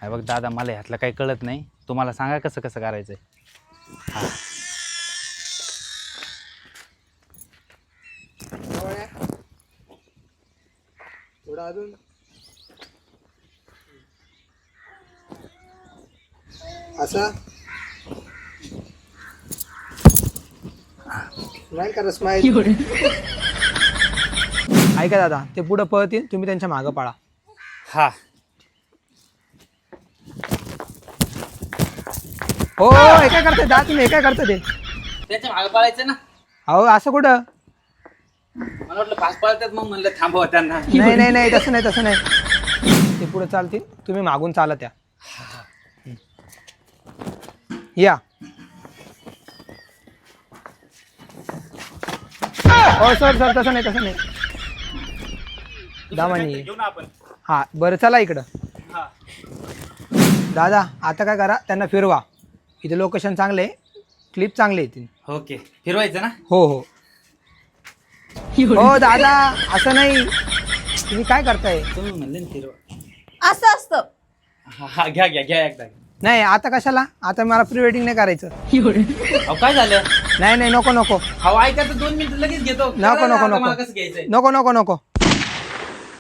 हे बघ दादा, मला ह्यातलं काही कळत नाही, तुम्हाला सांगा कसं कसं करायचंय. हा थोडा अजून असा स्माइल करा, स्माइल. ऐका दादा, ते पुढे पळतील, तुम्ही त्यांच्या मागं पळा. हा हो हे काय करताय दा, तुम्ही हे काय करता ते? त्याच्या मागे पळायचं ना. अहो असं कुठं? मला वाटलं फास्ट पळतात, मग म्हणलं थांबवा त्यांना. नाही नाही नाही, तसं नाही तसं नाही. ते पुढे चालतील, तुम्ही मागून चाला त्या. या हो सर सर, तसं नाही तसं नाही. दामानी घेऊ ना आपण. हा बरं, चला इकडं. हा दादा आता काय करा, त्यांना फिरवा. इथे लोकेशन चांगले, क्लिप चांगले येतील. ओके, फिरवायचं ना. हो हो हो दादा, असं नाही. तुम्ही काय करताय? तुम्ही म्हणले ना फिरवा. असं असतं. हा घ्या घ्या घ्या एकदा. नाही आता कशाला, आता मला प्री वेडिंग नाही करायचं. अहो काय झालं? नाही नाही, नको नको अहो ऐका तर 2 मिनिटं लगेच घेतो. नको नको आता नको मला कसं घ्यायचंय? नको नको नको.